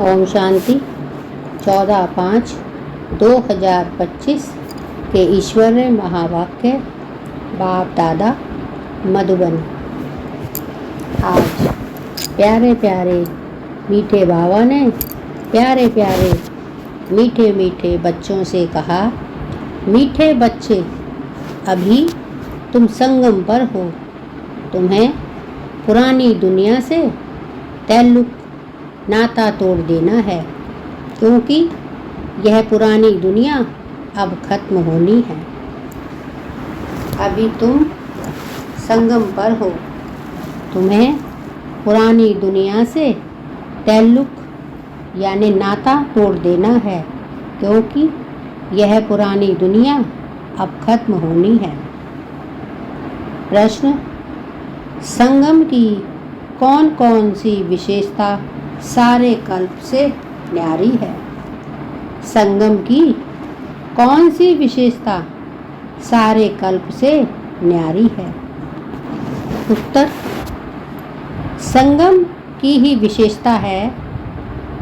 ओम शांति। 14/5/2025 के ईश्वरीय महावाक्य बाप दादा मधुबन। आज प्यारे प्यारे मीठे बाबा ने प्यारे प्यारे मीठे मीठे बच्चों से कहा, मीठे बच्चे, अभी तुम संगम पर हो। तुम्हें पुरानी दुनिया से ताल्लुक नाता तोड़ देना है, क्योंकि यह पुरानी दुनिया अब खत्म होनी है। अभी तुम संगम पर हो। तुम्हें पुरानी दुनिया से ताल्लुक यानी नाता तोड़ देना है, क्योंकि यह पुरानी दुनिया अब खत्म होनी है। प्रश्न, संगम की कौन कौन सी विशेषता सारे कल्प से न्यारी है? संगम की कौन सी विशेषता सारे कल्प से न्यारी है? उत्तर, संगम की ही विशेषता है,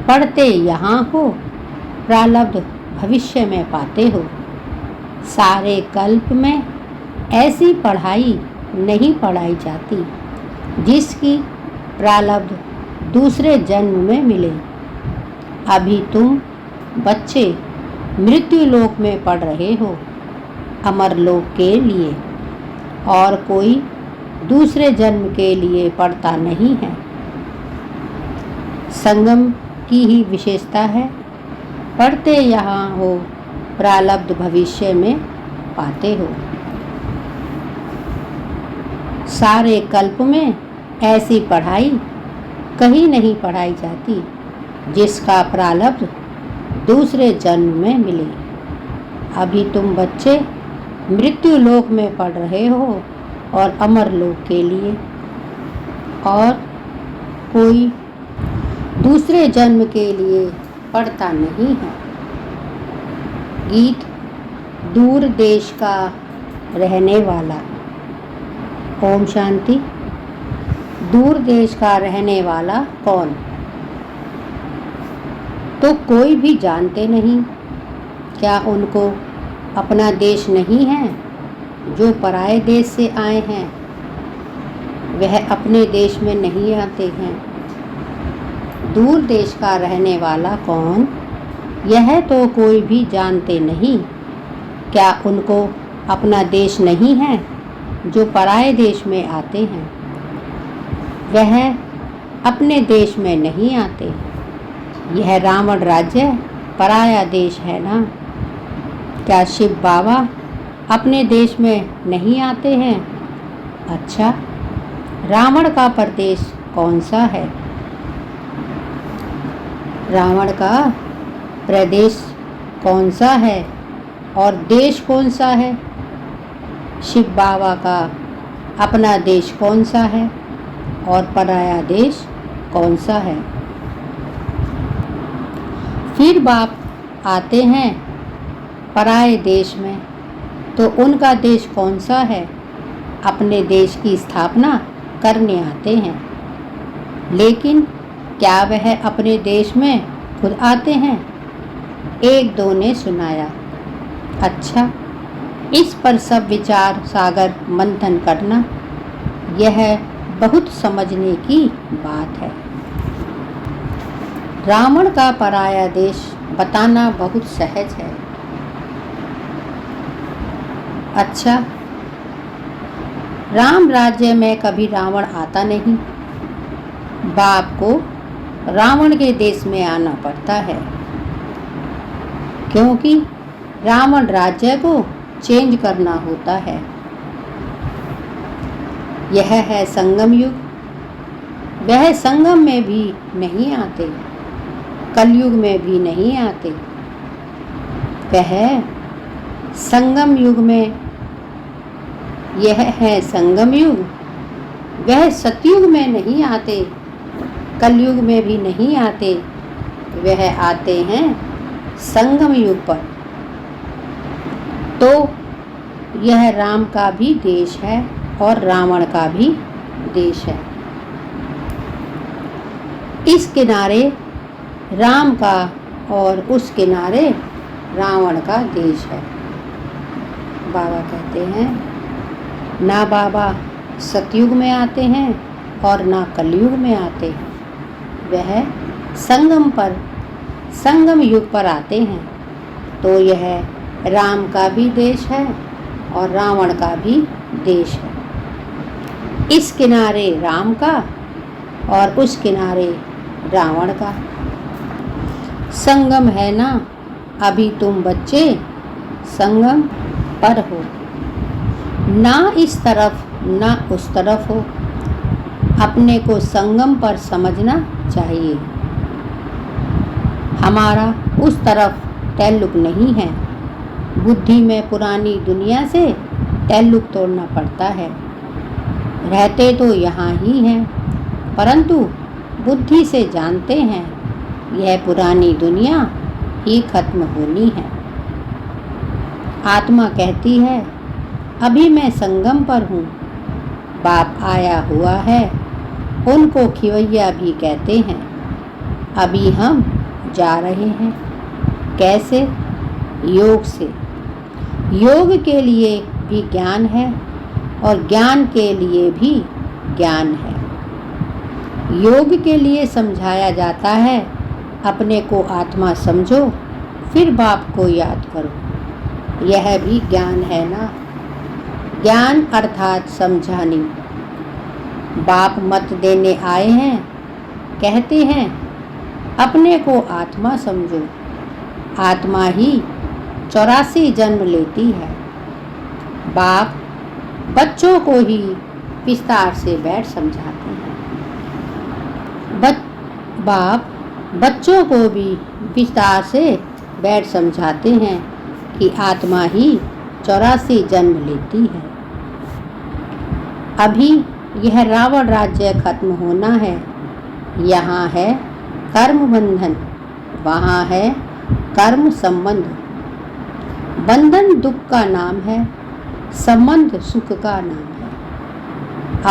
पढ़ते यहाँ हो, प्रारब्ध भविष्य में पाते हो। सारे कल्प में ऐसी पढ़ाई नहीं पढ़ाई जाती जिसकी प्रारब्ध दूसरे जन्म में मिले। अभी तुम बच्चे मृत्यु लोक में पढ़ रहे हो, अमर लोक के लिए, और कोई दूसरे जन्म के लिए पढ़ता नहीं है। संगम की ही विशेषता है, पढ़ते यहाँ हो, प्रारब्ध भविष्य में पाते हो। सारे कल्प में ऐसी पढ़ाई कहीं नहीं पढ़ाई जाती जिसका प्रारब्ध दूसरे जन्म में मिले। अभी तुम बच्चे मृत्यु लोक में पढ़ रहे हो और अमर लोक के लिए, और कोई दूसरे जन्म के लिए पढ़ता नहीं है। गीत दूर देश का रहने वाला। ओम शांति। दूर देश का रहने वाला कौन? तो कोई भी जानते नहीं। क्या उनको अपना देश नहीं है? जो पराए देश से आए हैं वह अपने देश में नहीं आते हैं। दूर देश का रहने वाला कौन? यह तो कोई भी जानते नहीं। क्या उनको अपना देश नहीं है जो पराए देश में आते हैं? वह अपने देश में नहीं आते। यह रावण राज्य पराया देश है ना? क्या शिव बाबा अपने देश में नहीं आते हैं? अच्छा, रावण का प्रदेश कौन सा है? रावण का प्रदेश कौन सा है और देश कौन सा है? शिव बाबा का अपना देश कौन सा है और पराया देश कौन सा है? फिर बाप आते हैं पराए देश में, तो उनका देश कौन सा है? अपने देश की स्थापना करने आते हैं। लेकिन क्या वह अपने देश में खुद आते हैं? एक दो ने सुनाया। अच्छा, इस पर सब विचार सागर मंथन करना, यह बहुत समझने की बात है। रावण का पराया देश बताना बहुत सहज है। अच्छा, राम राज्य में कभी रावण आता नहीं। बाप को रावण के देश में आना पड़ता है, क्योंकि रावण राज्य को चेंज करना होता है। यह है संगम युग। वह संगम में भी नहीं आते, कलयुग में भी नहीं आते। वह संगम युग में, यह है संगम युग। वह सतयुग में नहीं आते, कलयुग में भी नहीं आते। वह आते हैं संगम युग पर। तो यह राम का भी देश है और रावण का भी देश है। इस किनारे राम का और उस किनारे रावण का देश है। बाबा कहते हैं, ना बाबा सतयुग में आते हैं और ना कलयुग में आते हैं, वह संगम युग पर आते हैं। तो यह राम का भी देश है और रावण का भी देश है। इस किनारे राम का और उस किनारे रावण का संगम है ना। अभी तुम बच्चे संगम पर हो, ना इस तरफ ना उस तरफ हो। अपने को संगम पर समझना चाहिए। हमारा उस तरफ ताल्लुक नहीं है। बुद्धि में पुरानी दुनिया से ताल्लुक तोड़ना पड़ता है। रहते तो यहाँ ही हैं, परंतु बुद्धि से जानते हैं यह पुरानी दुनिया ही खत्म होनी है। आत्मा कहती है, अभी मैं संगम पर हूँ। बाप आया हुआ है, उनको खिवैया भी कहते हैं। अभी हम जा रहे हैं। कैसे? योग से। योग के लिए भी ज्ञान है और ज्ञान के लिए भी ज्ञान है। योग के लिए समझाया जाता है, अपने को आत्मा समझो, फिर बाप को याद करो। यह भी ज्ञान है ना। ज्ञान अर्थात समझानी। बाप मत देने आए हैं, कहते हैं अपने को आत्मा समझो। आत्मा ही 84 जन्म लेती है। बाप बच्चों को ही विस्तार से बैठ समझाते हैं। बाप बच्चों को भी विस्तार से बैठ समझाते हैं कि आत्मा ही 84 जन्म लेती है। अभी यह रावण राज्य खत्म होना है। यहाँ है कर्म बंधन, वहाँ है कर्म संबंध। बंधन दुख का नाम है, संबंध सुख का नाम है।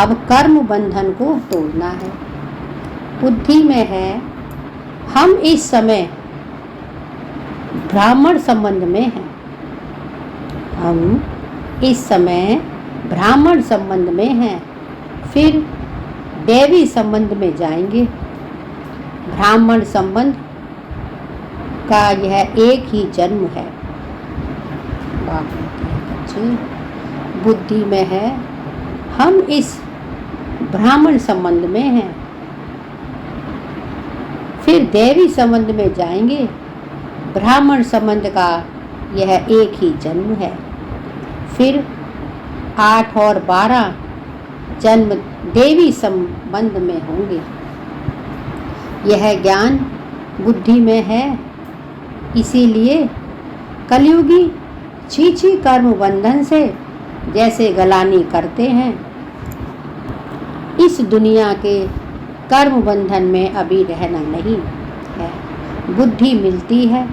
अब कर्म बंधन को तोड़ना है। बुद्धि में है, हम इस समय ब्राह्मण संबंध में हैं। हम इस समय ब्राह्मण संबंध में हैं, फिर देवी संबंध में जाएंगे। ब्राह्मण संबंध का यह एक ही जन्म है। बच्चे बुद्धि में है, हम इस ब्राह्मण संबंध में हैं, फिर देवी संबंध में जाएंगे। ब्राह्मण संबंध का यह एक ही जन्म है। फिर 8 और 12 जन्म देवी संबंध में होंगे। यह ज्ञान बुद्धि में है। इसीलिए कलयुगी छीछी कर्म बंधन से जैसे गलानी करते हैं, इस दुनिया के कर्म बंधन में अभी रहना नहीं है। बुद्धि मिलती है,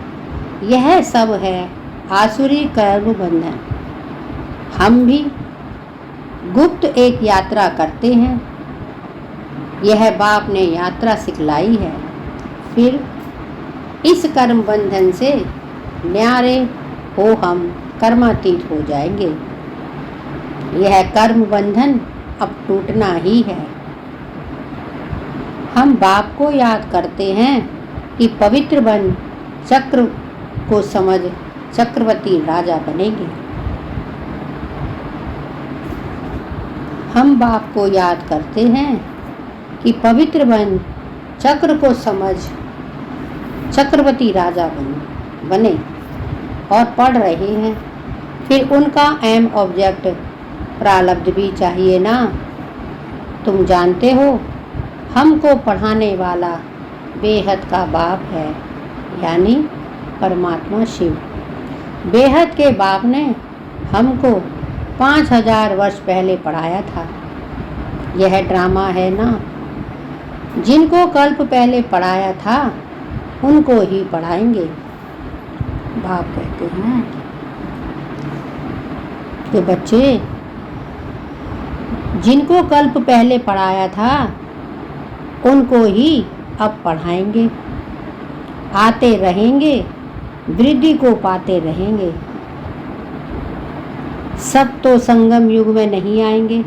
यह सब है आसुरी कर्म बंधन। हम भी गुप्त एक यात्रा करते हैं। यह बाप ने यात्रा सिखलाई है। फिर इस कर्म बंधन से न्यारे हो हम कर्मातीत हो जाएंगे। यह कर्म बंधन अब टूटना ही है। हम बाप को याद करते हैं कि पवित्र बन चक्र को समझ चक्रवर्ती राजा बनेंगे। हम बाप को याद करते हैं कि पवित्र बन चक्र को समझ चक्रवर्ती राजा बने और पढ़ रहे हैं। फिर उनका एम ऑब्जेक्ट प्रारब्ध भी चाहिए ना। तुम जानते हो, हमको पढ़ाने वाला बेहद का बाप है, यानी परमात्मा शिव। बेहद के बाप ने हमको 5000 वर्ष पहले पढ़ाया था। यह ड्रामा है ना। जिनको कल्प पहले पढ़ाया था उनको ही पढ़ाएंगे। बाप कहते हैं कि बच्चे, जिनको कल्प पहले पढ़ाया था उनको ही अब पढ़ाएंगे। आते रहेंगे, वृद्धि को पाते रहेंगे। सब तो संगम युग में नहीं आएंगे,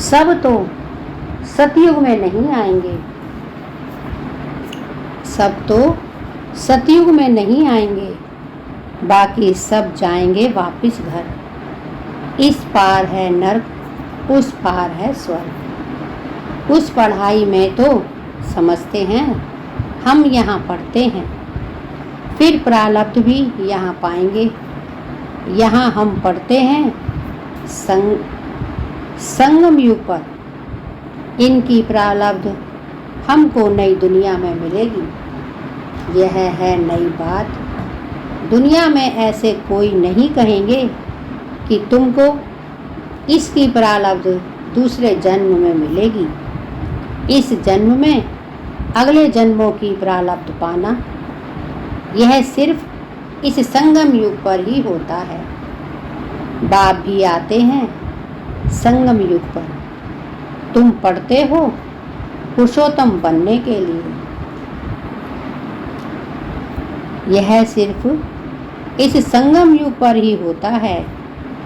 सब तो सतयुग में नहीं आएंगे, सब तो सतयुग में नहीं आएंगे, बाकी सब जाएंगे वापिस घर। इस पार है नर्क, उस पार है स्वर्ग। उस पढ़ाई में तो समझते हैं, हम यहाँ पढ़ते हैं, फिर प्रारब्ध भी यहाँ पाएंगे। यहाँ हम पढ़ते हैं संगम युग पर, इनकी प्रारब्ध हमको नई दुनिया में मिलेगी। यह है नई बात। दुनिया में ऐसे कोई नहीं कहेंगे कि तुमको इसकी प्रारब्ध दूसरे जन्म में मिलेगी। इस जन्म में अगले जन्मों की प्रारब्ध पाना, यह सिर्फ इस संगम युग पर ही होता है। बाप भी आते हैं संगम युग पर। तुम पढ़ते हो पुरुषोत्तम बनने के लिए। यह सिर्फ इस संगम युग पर ही होता है।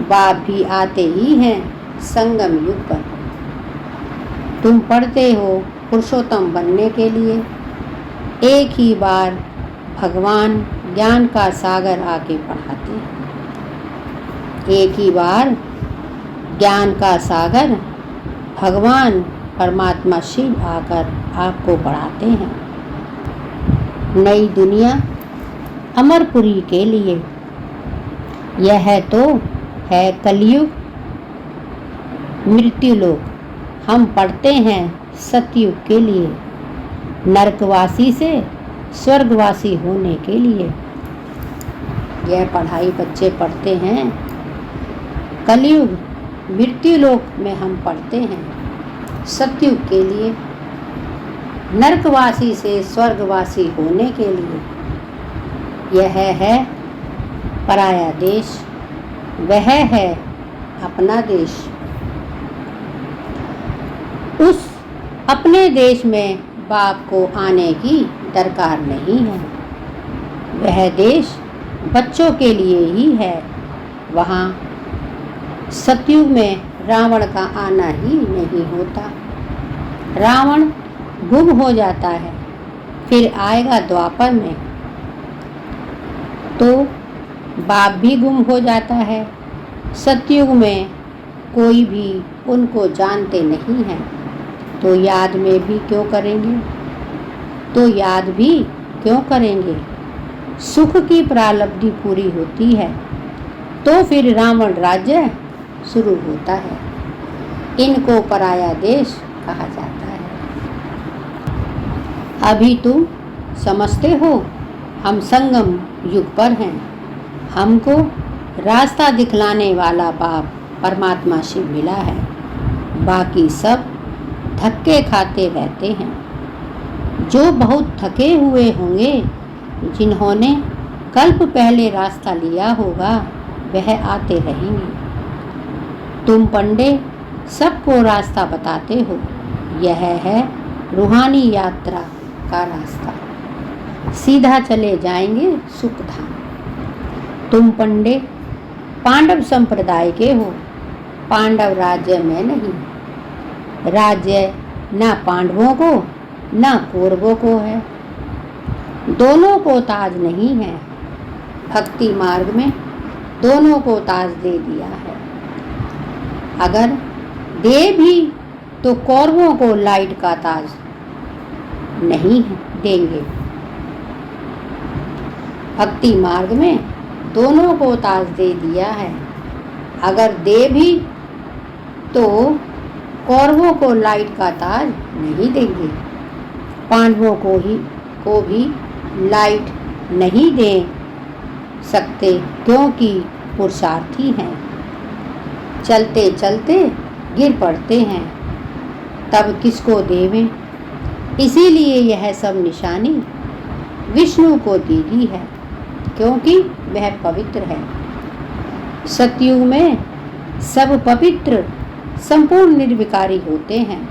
बाप भी आते ही हैं संगम युग पर। तुम पढ़ते हो पुरुषोत्तम बनने के लिए। एक ही बार भगवान ज्ञान का सागर आके पढ़ाते हैं। एक ही बार ज्ञान का सागर भगवान परमात्मा शिव आकर आपको पढ़ाते हैं। नई दुनिया अमरपुरी के लिए। यह तो है कलयुग, मृत्युलोक। हम पढ़ते हैं सतयुग के लिए, नरकवासी से स्वर्गवासी होने के लिए। यह पढ़ाई बच्चे पढ़ते हैं। कलयुग मृत्युलोक में हम पढ़ते हैं सतयुग के लिए, नरकवासी से स्वर्गवासी होने के लिए। यह है पराया देश, वह है अपना देश। उस अपने देश में बाप को आने की दरकार नहीं है। वह देश बच्चों के लिए ही है। वहाँ सतयुग में रावण का आना ही नहीं होता। रावण गुम हो जाता है, फिर आएगा द्वापर में तो बाप भी गुम हो जाता है। सतयुग में कोई भी उनको जानते नहीं हैं, तो याद में भी क्यों करेंगे, तो याद भी क्यों करेंगे। सुख की प्रारब्धि पूरी होती है तो फिर रावण राज्य शुरू होता है। इनको पराया देश कहा जाता है। अभी तुम समझते हो हम संगम युग पर हैं। हमको रास्ता दिखलाने वाला बाप परमात्मा शिव मिला है। बाकी सब धक्के खाते रहते हैं। जो बहुत थके हुए होंगे, जिन्होंने कल्प पहले रास्ता लिया होगा, वह आते रहेंगे। तुम पंडे सबको रास्ता बताते हो। यह है रूहानी यात्रा का रास्ता। सीधा चले जाएंगे सुख धाम। तुम पंडे पांडव संप्रदाय के हो। पांडव राज्य में नहीं। राज्य ना पांडवों को ना कौरवों को है। दोनों को ताज नहीं है। भक्ति मार्ग में दोनों को ताज दे दिया है। अगर दे भी तो कौरवों को लाइट का ताज नहीं देंगे। भक्ति मार्ग में दोनों को ताज दे दिया है। अगर दे भी तो कौरवों को लाइट का ताज नहीं देंगे। पांडवों को भी लाइट नहीं दे सकते, क्योंकि पुरुषार्थी हैं। चलते चलते गिर पड़ते हैं, तब किसको देवें। इसीलिए यह सब निशानी विष्णु को दी गई है, क्योंकि वह पवित्र है। सतयुग में सब पवित्र संपूर्ण निर्विकारी होते हैं।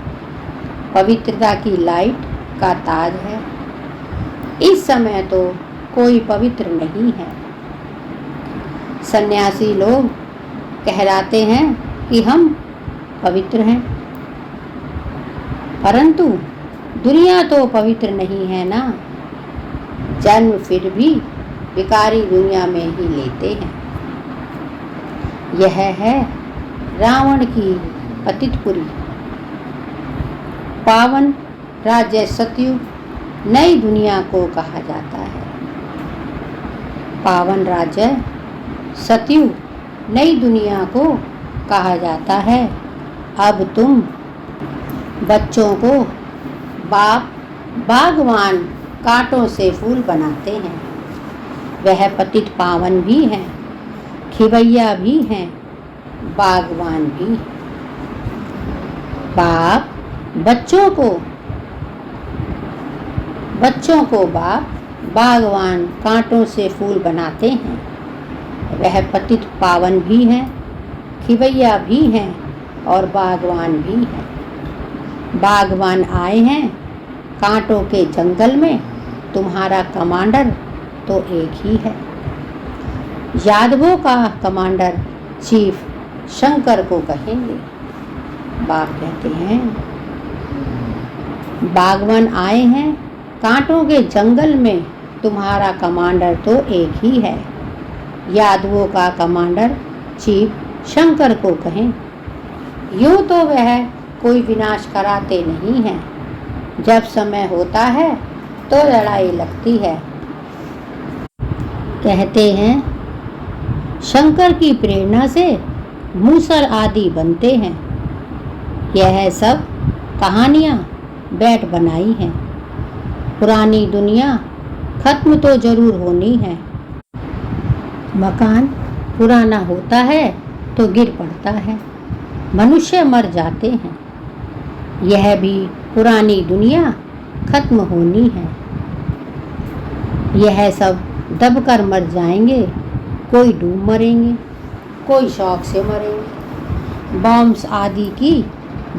पवित्रता की लाइट का ताज है। इस समय तो कोई पवित्र नहीं है। सन्यासी लोग कहलाते हैं कि हम पवित्र हैं, परंतु दुनिया तो पवित्र नहीं है ना। जन्म फिर भी विकारी दुनिया में ही लेते हैं। यह है रावण की पतितपुरी। पावन राज्य सतयुग नई दुनिया को कहा जाता है। पावन राज्य सतयुग नई दुनिया को कहा जाता है। अब तुम बच्चों को बाप बागवान कांटों से फूल बनाते हैं। वह पतित पावन भी हैं, खिवैया भी हैं, बागवान भी। बाप बच्चों को बाप बागवान कांटों से फूल बनाते हैं। वह पतित पावन भी हैं, खिवैया भी हैं और बागवान भी हैं। बागवान आए हैं कांटों के जंगल में, तुम्हारा कमांडर तो एक ही है। यादवों का कमांडर चीफ शंकर को कहेंगे। बाप कहते हैं, बागवान आए हैं कांटों के जंगल में, तुम्हारा कमांडर तो एक ही है। यादवों का कमांडर चीफ शंकर को कहें। यूँ तो वह कोई विनाश कराते नहीं हैं। जब समय होता है तो लड़ाई लगती है। कहते हैं शंकर की प्रेरणा से मूसल आदि बनते हैं। यह सब कहानियाँ बैठ बनाई हैं। पुरानी दुनिया खत्म तो जरूर होनी है। मकान पुराना होता है तो गिर पड़ता है, मनुष्य मर जाते हैं। यह भी पुरानी दुनिया खत्म होनी है। यह सब दबकर मर जाएंगे। कोई डूब मरेंगे, कोई शौक से मरेंगे। बॉम्ब्स आदि की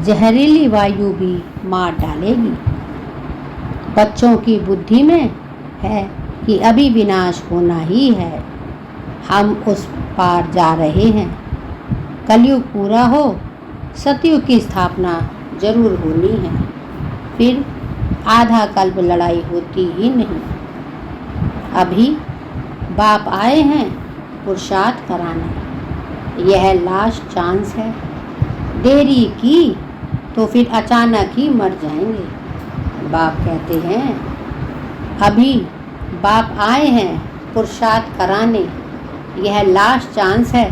जहरीली वायु भी मार डालेगी। बच्चों की बुद्धि में है कि अभी विनाश होना ही है। हम उस पार जा रहे हैं। कलयुग पूरा हो, सतयुग की स्थापना जरूर होनी है। फिर आधा कल्प लड़ाई होती ही नहीं। अभी बाप आए हैं पुरुषार्थ कराने। यह लास्ट चांस है। देरी की तो फिर अचानक ही मर जाएंगे। बाप कहते हैं, अभी बाप आए हैं पुरुषार्थ कराने। यह लास्ट चांस है।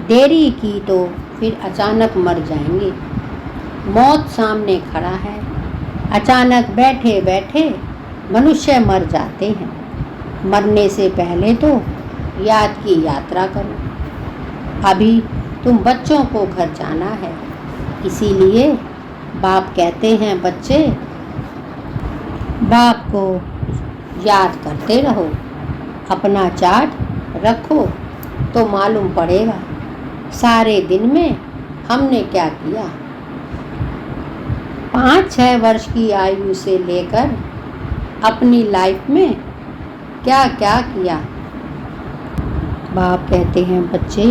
देरी की तो फिर अचानक मर जाएंगे। मौत सामने खड़ा है। अचानक बैठे बैठे मनुष्य मर जाते हैं। मरने से पहले तो याद की यात्रा करो। अभी तुम बच्चों को घर जाना है। इसीलिए बाप कहते हैं, बच्चे बाप को याद करते रहो। अपना चार्ट रखो तो मालूम पड़ेगा सारे दिन में हमने क्या किया। 5-6 वर्ष की आयु से लेकर अपनी लाइफ में क्या क्या किया। बाप कहते हैं, बच्चे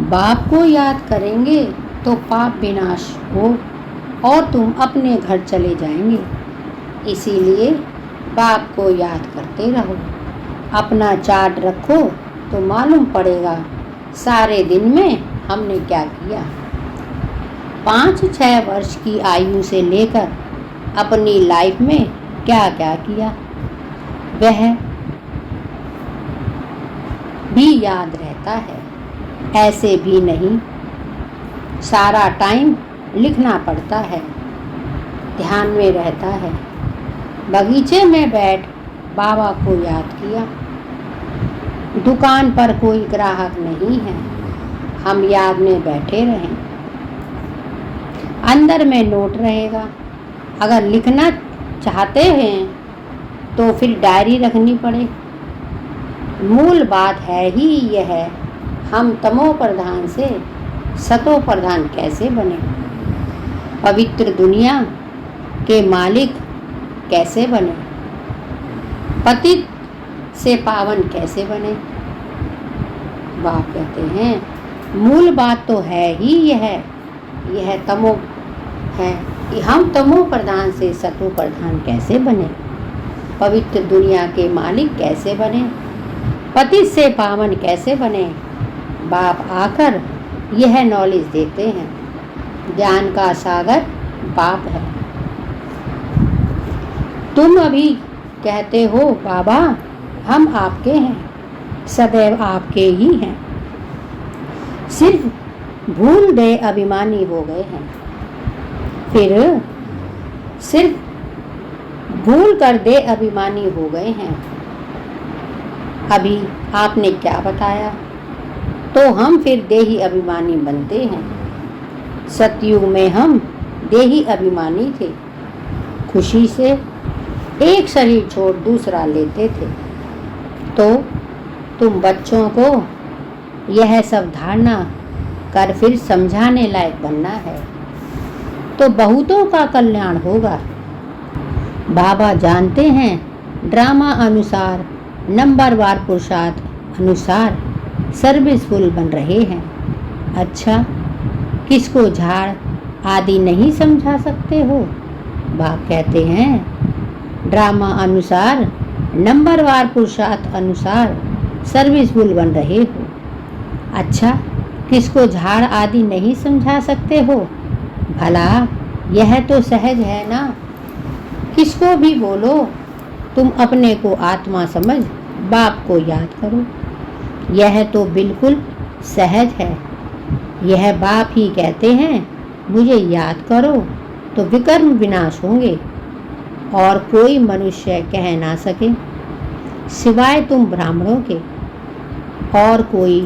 बाप को याद करेंगे तो पाप विनाश हो और तुम अपने घर चले जाएंगे। इसीलिए बाप को याद करते रहो। अपना चार्ट रखो तो मालूम पड़ेगा सारे दिन में हमने क्या किया। 5-6 वर्ष की आयु से लेकर अपनी लाइफ में क्या क्या किया, वह भी याद रहता है। ऐसे भी नहीं, सारा टाइम लिखना पड़ता है, ध्यान में रहता है। बगीचे में बैठ बाबा को याद किया। दुकान पर कोई ग्राहक नहीं है, हम याद में बैठे रहें। अंदर में नोट रहेगा। अगर लिखना चाहते हैं तो फिर डायरी रखनी पड़े। मूल बात है ही यह है, हम तमो प्रधान से सतो प्रधान कैसे बने, पवित्र दुनिया के मालिक कैसे बने। पतित से पावन कैसे बने? बाप कहते हैं मूल बात तो है ही यह तमो है कि हम तमो प्रधान से सतो प्रधान कैसे बने, पवित्र दुनिया के मालिक कैसे बने, पतित से पावन कैसे बने। बाप आकर यह नॉलेज देते हैं। ज्ञान का सागर बाप है। तुम अभी कहते हो बाबा हम आपके हैं, सदैव आपके ही हैं, सिर्फ भूल गए अभिमानी हो गए हैं। फिर सिर्फ भूल कर दे अभिमानी हो गए हैं। अभी आपने क्या बताया, तो हम फिर देही अभिमानी बनते हैं। सतयुग में हम देही अभिमानी थे, खुशी से एक शरीर छोड़ दूसरा लेते थे। तो तुम बच्चों को यह सब धारणा कर फिर समझाने लायक बनना है, तो बहुतों का कल्याण होगा। बाबा जानते हैं ड्रामा अनुसार नंबरवार पुरुषार्थ अनुसार सर्विसफुल बन रहे हैं। अच्छा, किसको झाड़ आदि नहीं समझा सकते हो? बाप कहते हैं ड्रामा अनुसार नंबरवार पुरुषार्थ अनुसार सर्विसफुल बन रहे हो। अच्छा, किसको झाड़ आदि नहीं समझा सकते हो? भला यह तो सहज है ना। किसको भी बोलो तुम अपने को आत्मा समझ बाप को याद करो, यह तो बिल्कुल सहज है। यह बाप ही कहते हैं मुझे याद करो तो विकर्म विनाश होंगे और कोई मनुष्य कह ना सके सिवाय तुम ब्राह्मणों के, और कोई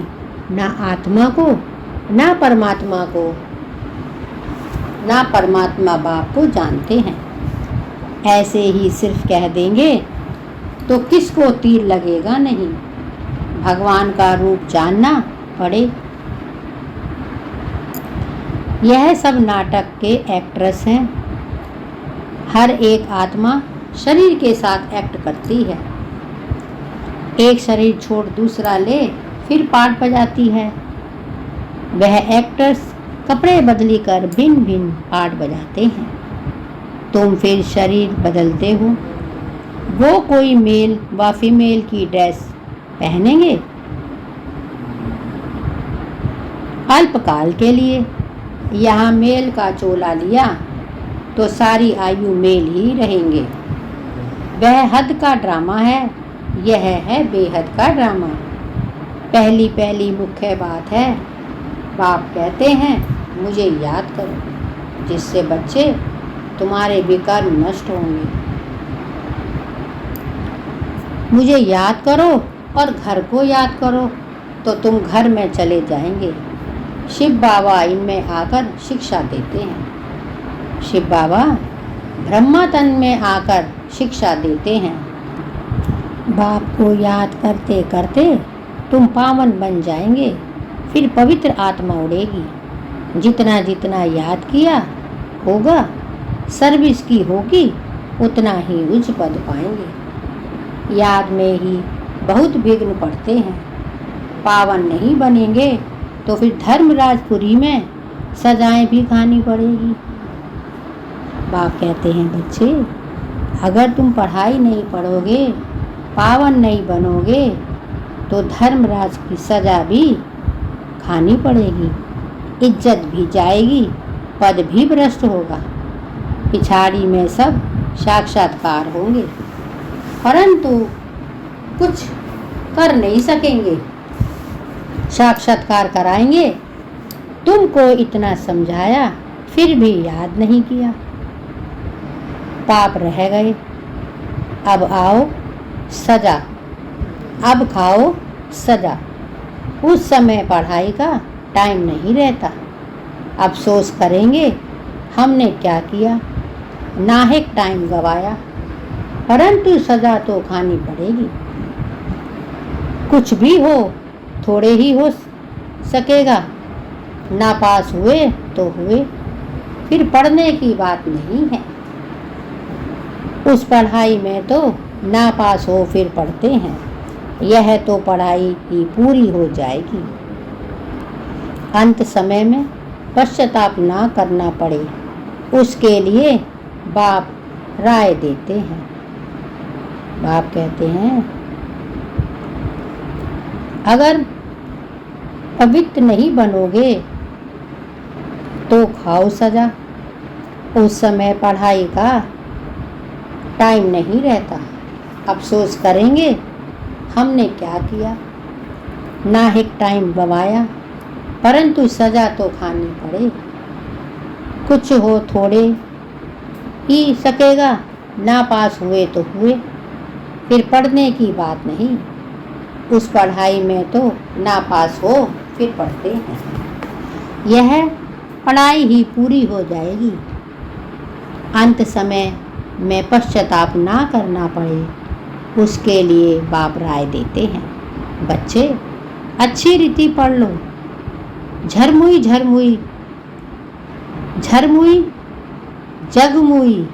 ना आत्मा को ना परमात्मा को ना परमात्मा बाप को जानते हैं। ऐसे ही सिर्फ कह देंगे तो किसको तीर लगेगा नहीं, भगवान का रूप जानना पड़े। यह सब नाटक के एक्ट्रेस हैं। हर एक आत्मा शरीर के साथ एक्ट करती है। एक शरीर छोड़ दूसरा ले फिर पार्ट बजाती है। वह एक्टर्स कपड़े बदली कर भिन्न भिन्न पार्ट बजाते हैं। तुम फिर शरीर बदलते हो। वो कोई मेल व फीमेल की ड्रेस पहनेंगे अल्पकाल के लिए। यहाँ मेल का चोला लिया तो सारी आयु मेल ही रहेंगे। वह हद का ड्रामा है, यह है बेहद का ड्रामा। पहली मुख्य बात है, बाप कहते हैं मुझे याद करो, जिससे बच्चे तुम्हारे विकर्म नष्ट होंगे। मुझे याद करो और घर को याद करो तो तुम घर में चले जाएंगे। शिव बाबा इनमें आकर शिक्षा देते हैं। शिव बाबा ब्रह्मा तन में आकर शिक्षा देते हैं। बाप को याद करते करते तुम पावन बन जाएंगे, फिर पवित्र आत्मा उड़ेगी। जितना जितना याद किया होगा, सर्विस की होगी, उतना ही उच्च पद पाएंगे। याद में ही बहुत विघ्न पड़ते हैं। पावन नहीं बनेंगे तो फिर धर्मराजपुरी में सजाएं भी खानी पड़ेगी। बाप कहते हैं बच्चे, अगर तुम पढ़ाई नहीं पढ़ोगे, पावन नहीं बनोगे, तो धर्मराज की सजा भी खानी पड़ेगी। इज्जत भी जाएगी, पद भी भ्रष्ट होगा। पिछाड़ी में सब साक्षात्कार होंगे, परंतु कुछ कर नहीं सकेंगे। साक्षात्कार कराएंगे, तुमको इतना समझाया फिर भी याद नहीं किया, पाप रह गए। अब आओ सजा, अब खाओ सजा। उस समय पढ़ाई का टाइम नहीं रहता। अफसोस करेंगे हमने क्या किया, नाहक टाइम गवाया, परंतु सजा तो खानी पड़ेगी। कुछ भी हो, थोड़े ही हो सकेगा। ना पास हुए तो हुए, फिर पढ़ने की बात नहीं है। उस पढ़ाई में तो ना पास हो फिर पढ़ते हैं, यह तो पढ़ाई ही पूरी हो जाएगी। अंत समय में पश्चाताप ना करना पड़े, उसके लिए बाप राय देते हैं। बाप कहते हैं, अगर पवित्र नहीं बनोगे तो खाओ सजा। उस समय पढ़ाई का टाइम नहीं रहता, अफसोस करेंगे हमने क्या किया, नाहिक टाइम गवाया, परंतु सजा तो खानी पड़े। कुछ हो थोड़े ही सकेगा, ना पास हुए तो हुए, फिर पढ़ने की बात नहीं। उस पढ़ाई में तो ना पास हो फिर पढ़ते हैं, यह पढ़ाई ही पूरी हो जाएगी। अंत समय में पश्चाताप ना करना पड़े, उसके लिए बाप राय देते हैं। बच्चे अच्छी रीति पढ़ लो, झरमुई झरमुई झरमुई जगमुई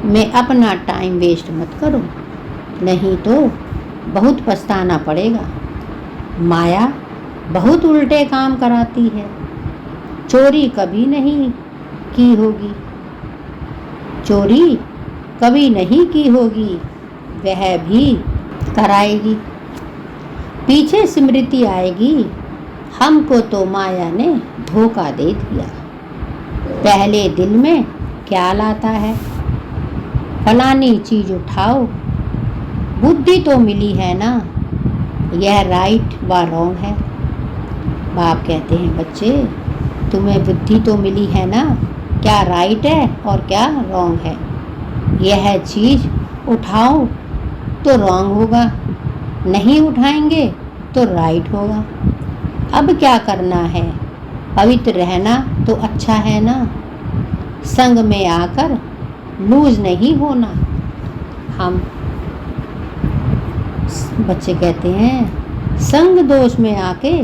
में अपना टाइम वेस्ट मत करो, नहीं तो बहुत पछताना पड़ेगा। माया बहुत उल्टे काम कराती है। चोरी कभी नहीं की होगी, चोरी कभी नहीं की होगी, वह भी कराएगी। पीछे स्मृति आएगी, हमको तो माया ने धोखा दे दिया। पहले दिल में ख्याल आता है, फलानी चीज उठाओ, बुद्धि तो मिली है ना, यह राइट व रॉन्ग है। बाप कहते हैं, बच्चे तुम्हें बुद्धि तो मिली है ना, क्या राइट है और क्या रॉन्ग है। यह चीज उठाओ तो रॉन्ग होगा, नहीं उठाएंगे तो राइट होगा। अब क्या करना है, पवित्र रहना तो अच्छा है ना, संग में आकर लूज नहीं होना। हम बच्चे कहते हैं, संग दोष में आके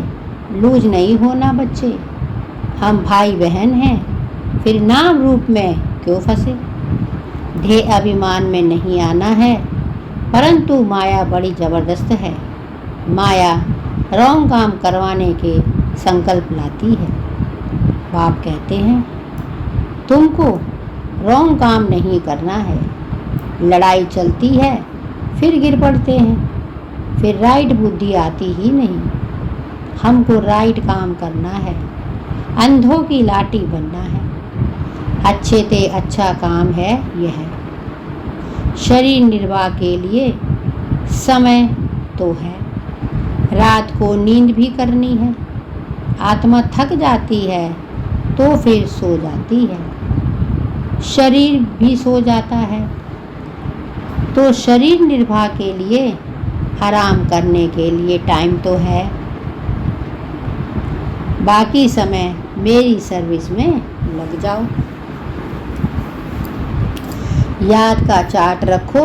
लूज नहीं होना बच्चे, हम भाई बहन हैं, फिर नाम रूप में क्यों फंसे। ध्येय अभिमान में नहीं आना है, परंतु माया बड़ी जबरदस्त है। माया रॉन्ग काम करवाने के संकल्प लाती है। बाप कहते हैं, तुमको रॉन्ग काम नहीं करना है। लड़ाई चलती है, फिर गिर पड़ते हैं, फिर राइट बुद्धि आती ही नहीं। हमको राइट काम करना है, अंधों की लाठी बनना है। अच्छे ते अच्छा काम है यह। शरीर निर्वाह के लिए समय तो है, रात को नींद भी करनी है। आत्मा थक जाती है तो फिर सो जाती है, शरीर भी सो जाता है। तो शरीर निर्वाह के लिए, आराम करने के लिए टाइम तो है। बाकी समय मेरी सर्विस में लग जाओ। याद का चार्ट रखो,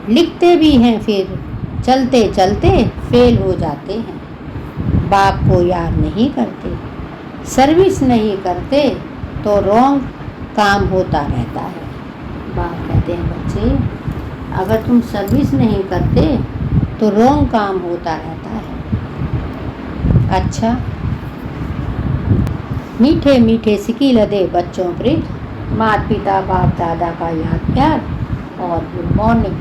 लिखते भी हैं फिर चलते चलते फेल हो जाते हैं। बाप को याद नहीं करते, सर्विस नहीं करते तो रॉन्ग काम होता रहता है। बाप कहते हैं, बच्चे अगर तुम सर्विस नहीं करते तो रॉन्ग काम होता रहता है। अच्छा, मीठे मीठे सिकी लदे बच्चों प्रीत, माता पिता बाप दादा का याद प्यार और गुड मॉर्निंग।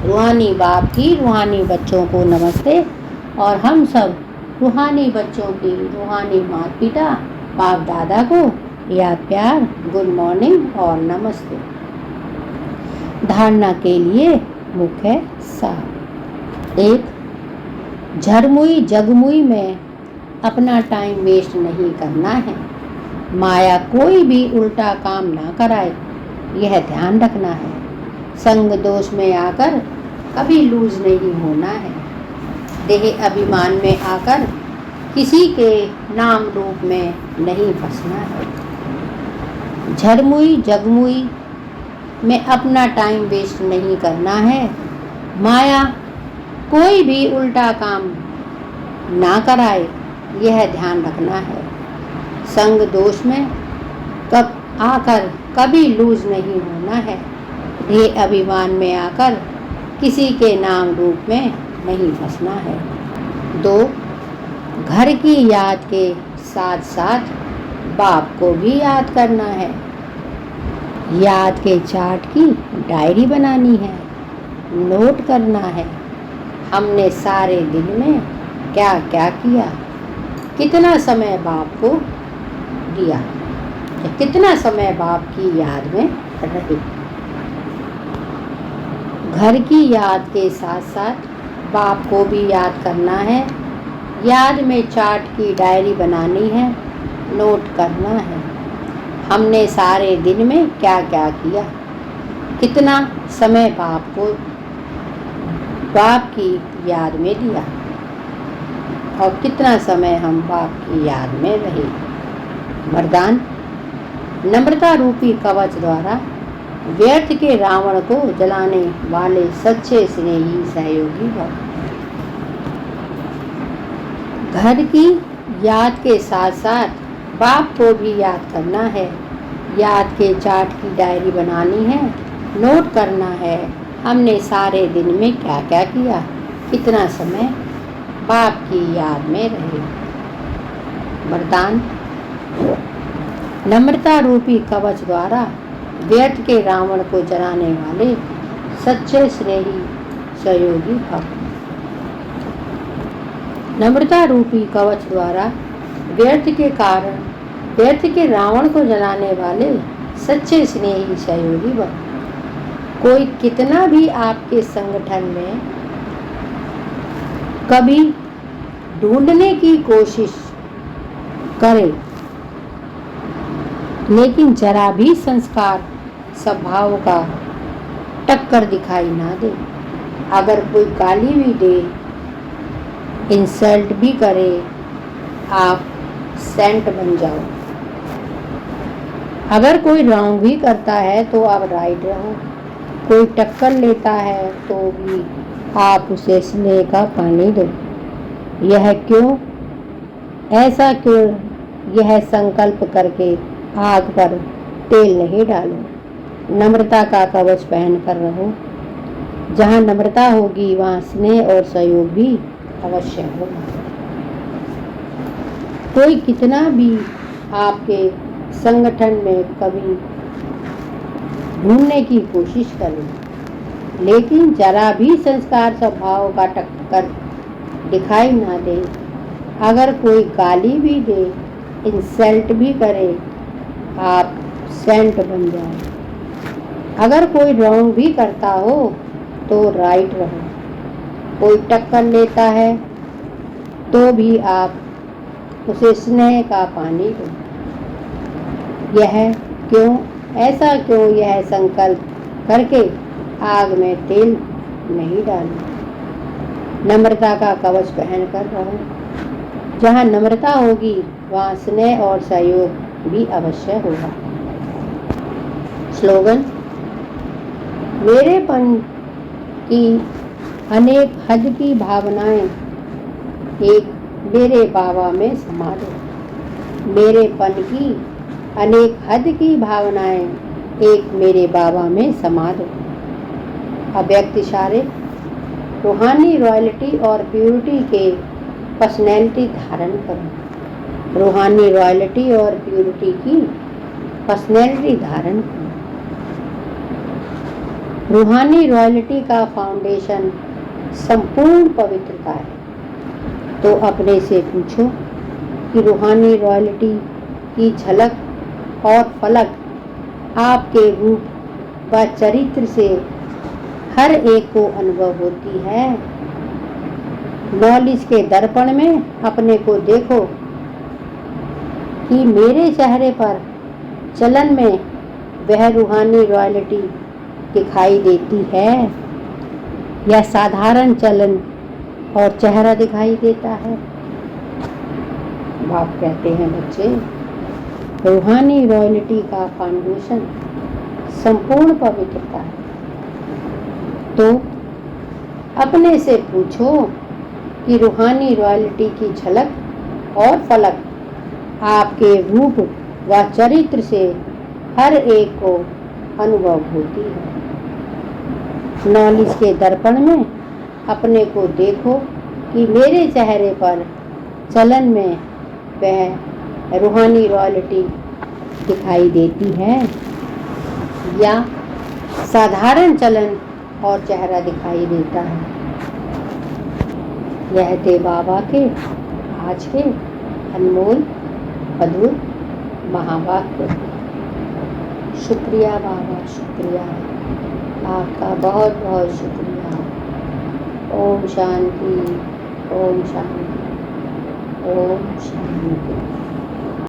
रूहानी बाप की रूहानी बच्चों को नमस्ते, और हम सब रूहानी बच्चों की रूहानी माता पिता बाप दादा को याद प्यार, गुड मॉर्निंग और नमस्ते। धारणा के लिए मुख्य सार। 1. झरमुई जगमुई में अपना टाइम वेस्ट नहीं करना है। माया कोई भी उल्टा काम ना कराए, यह ध्यान रखना है। संग दोष में आकर कभी लूज नहीं होना है। देह अभिमान में आकर किसी के नाम रूप में नहीं फंसना है। झरमुई जगमुई में अपना टाइम वेस्ट नहीं करना है। माया कोई भी उल्टा काम ना कराए, यह ध्यान रखना है। संग दोष में कब आकर कभी लूज नहीं होना है। ध्येय अभिमान में आकर किसी के नाम रूप में नहीं फंसना है। 2, घर की याद के साथ साथ बाप को भी याद करना है। याद के चार्ट की डायरी बनानी है, नोट करना है। हमने सारे दिन में क्या क्या किया, कितना समय बाप को दिया, कितना समय बाप की याद में रहे। घर की याद के साथ साथ बाप को भी याद करना है। याद में चार्ट की डायरी बनानी है, नोट करना है। हमने सारे दिन में क्या क्या किया, कितना समय बाप की याद में दिया और कितना समय हम बाप की याद में रहे। वरदान, नम्रता रूपी कवच द्वारा व्यर्थ के रावण को जलाने वाले सच्चे स्नेही सहयोगी भव। घर की याद के साथ साथ बाप को भी याद करना है। याद के चार्ट की डायरी बनानी है, नोट करना है। हमने सारे दिन में क्या क्या किया, कितना समय बाप की याद में रहे। वरदान, नम्रता रूपी कवच द्वारा व्यर्थ के रावण को जलाने वाले सच्चे स्नेही सहयोगी भव। नम्रता रूपी कवच द्वारा व्यर्थ के रावण को जलाने वाले सच्चे स्नेही सहयोगी भव। कोई कितना भी आपके संगठन में कभी ढूंढने की कोशिश करे, लेकिन जरा भी संस्कार स्वभाव का टक्कर दिखाई ना दे, अगर कोई गाली भी दे, इंसल्ट भी करे, आप सेंट बन जाओ। अगर कोई रॉन्ग भी करता है तो आप राइट रहो। कोई टक्कर लेता है तो भी आप उसे स्नेह का पानी दो। यह क्यों, ऐसा क्यों, यह संकल्प करके आग पर तेल नहीं डालो। नम्रता का कवच पहन कर रहो। जहाँ नम्रता होगी वहाँ स्नेह और सहयोग भी अवश्य होगा। कोई कितना भी आपके संगठन में कभी ढूंढने की कोशिश करे, लेकिन जरा भी संस्कार स्वभाव का टक्कर दिखाई ना दे, अगर कोई गाली भी दे, इंसल्ट भी करे, आप सेंट बन जाओ। अगर कोई रॉन्ग भी करता हो तो राइट रहो। कोई टक्कर लेता है तो भी आप उसे स्नेह का पानी दो। यह क्यों, ऐसा क्यों, यह संकल्प करके आग में तेल नहीं डालो। नम्रता का कवच पहन कर रहो। जहाँ नम्रता होगी वहाँ स्नेह और सहयोग भी अवश्य होगा। स्लोगन, मेरेपन की अनेक हद की भावनाएं एक मेरे बाबा में समा दो। मेरेपन की अनेक हद की भावनाएं एक मेरे बाबा में समा दो। अव्यक्त इशारे, रूहानी रॉयल्टी और प्यूरिटी के पर्सनैलिटी धारण करो। रूहानी रॉयल्टी और प्यूरिटी की पर्सनैलिटी धारण करो। रूहानी रॉयल्टी का फाउंडेशन संपूर्ण पवित्रता है। तो अपने से पूछो कि रूहानी रॉयल्टी की झलक और फलक आपके रूप व चरित्र से हर एक को अनुभव होती है। नॉलेज के दर्पण में अपने को देखो कि मेरे चेहरे पर चलन में वह रूहानी रॉयल्टी दिखाई देती है या साधारण चलन और चेहरा दिखाई देता है। बाप कहते हैं, बच्चे, रूहानी रॉयल्टी का फाउंडेशन संपूर्ण पवित्रता है। तो अपने से पूछो कि रूहानी रॉयल्टी की झलक और फलक आपके रूप व चरित्र से हर एक को अनुभव होती है। नॉलेज के दर्पण में अपने को देखो कि मेरे चेहरे पर चलन में वह रूहानी रॉयल्टी दिखाई देती है या साधारण चलन और चेहरा दिखाई देता है। यह थे बाबा के आज के अनमोल अद्भुत महावाक्य। शुक्रिया बाबा, शुक्रिया, आपका बहुत बहुत शुक्रिया। ओम शांति, ओम शांति, ओम शांति।